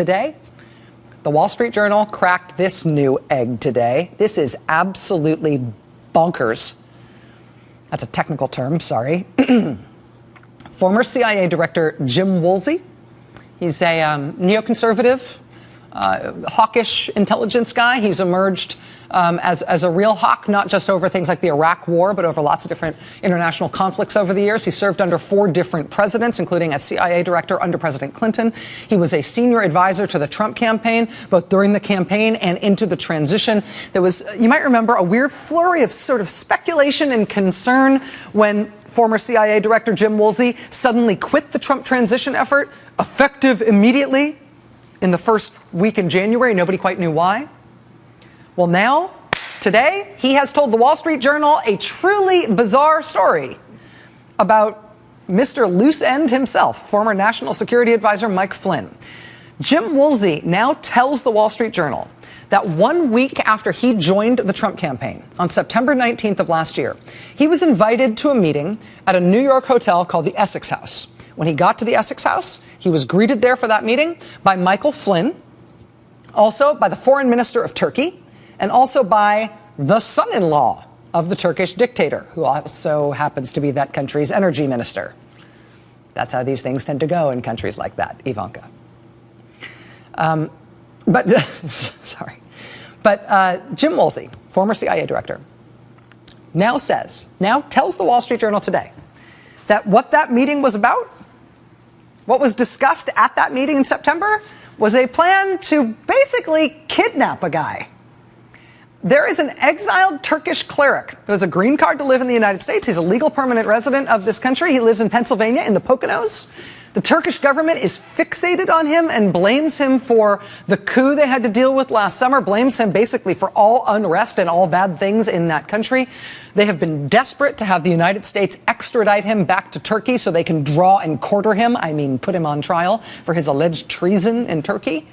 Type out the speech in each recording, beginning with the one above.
today? The Wall Street Journal cracked this new egg today. This is absolutely bonkers. That's a technical term, sorry. Former CIA Director Jim Woolsey, he's a neoconservative, hawkish intelligence guy. He's emerged as a real hawk, not just over things like the Iraq War, but over lots of different international conflicts over the years. He served under 4 different presidents, including as CIA director under President Clinton. He was a senior advisor to the Trump campaign, both during the campaign and into the transition. There was, you might remember, a weird flurry of sort of speculation and concern when former CIA Director Jim Woolsey suddenly quit the Trump transition effort, effective immediately in the first week in January. Nobody quite knew why. Well, now, today, he has told the Wall Street Journal a truly bizarre story about Mr. Loose End himself, former National Security Advisor Mike Flynn. Jim Woolsey now tells the Wall Street Journal that 1 week after he joined the Trump campaign, on September 19th of last year, he was invited to a meeting at a New York hotel called the Essex House. When he got to the Essex House, he was greeted there for that meeting by Michael Flynn, also by the foreign minister of Turkey, and also by the son-in-law of the Turkish dictator, who also happens to be that country's energy minister. That's how these things tend to go in countries like that, Ivanka. Jim Woolsey, former CIA director, now tells the Wall Street Journal today that what that meeting was about, what was discussed at that meeting in September, was a plan to basically kidnap a guy. There is an exiled Turkish cleric who has a green card to live in the United States. He's a legal permanent resident of this country. He lives in Pennsylvania in the Poconos. The Turkish government is fixated on him and blames him for the coup they had to deal with last summer, blames him basically for all unrest and all bad things in that country. They have been desperate to have the United States extradite him back to Turkey so they can draw and quarter him, put him on trial for his alleged treason in Turkey.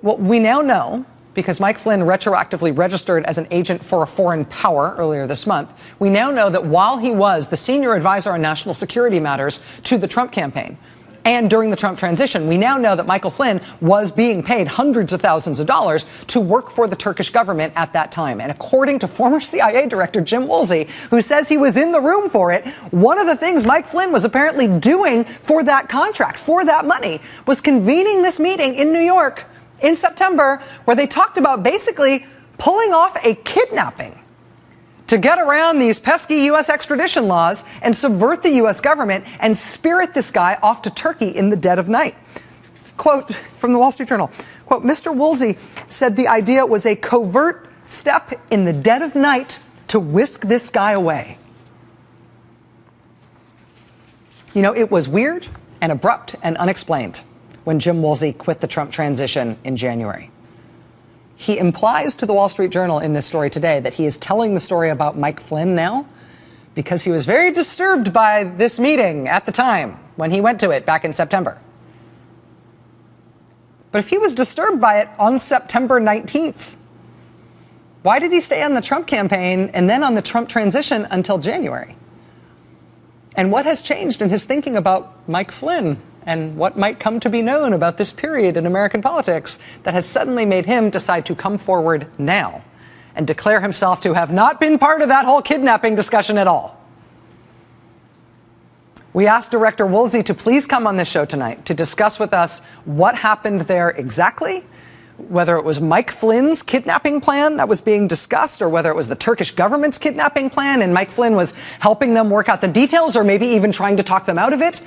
Well, we now know, because Mike Flynn retroactively registered as an agent for a foreign power earlier this month, we now know that while he was the senior advisor on national security matters to the Trump campaign, and during the Trump transition, we now know that Michael Flynn was being paid hundreds of thousands of dollars to work for the Turkish government at that time. And according to former CIA Director Jim Woolsey, who says he was in the room for it, one of the things Mike Flynn was apparently doing for that contract, for that money, was convening this meeting in New York in September, where they talked about basically pulling off a kidnapping to get around these pesky U.S. extradition laws and subvert the U.S. government and spirit this guy off to Turkey in the dead of night. Quote from the Wall Street Journal, quote, Mr. Woolsey said the idea was a covert step in the dead of night to whisk this guy away. You know, it was weird and abrupt and unexplained when Jim Woolsey quit the Trump transition in January. He implies to the Wall Street Journal in this story today that he is telling the story about Mike Flynn now because he was very disturbed by this meeting at the time when he went to it back in September. But if he was disturbed by it on September 19th, why did he stay on the Trump campaign and then on the Trump transition until January? And what has changed in his thinking about Mike Flynn and what might come to be known about this period in American politics that has suddenly made him decide to come forward now and declare himself to have not been part of that whole kidnapping discussion at all? We asked Director Woolsey to please come on this show tonight to discuss with us what happened there exactly, whether it was Mike Flynn's kidnapping plan that was being discussed or whether it was the Turkish government's kidnapping plan and Mike Flynn was helping them work out the details or maybe even trying to talk them out of it.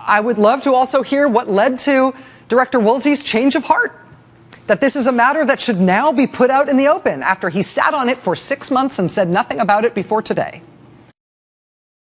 I would love to also hear what led to Director Woolsey's change of heart, that this is a matter that should now be put out in the open after he sat on it for 6 months and said nothing about it before today.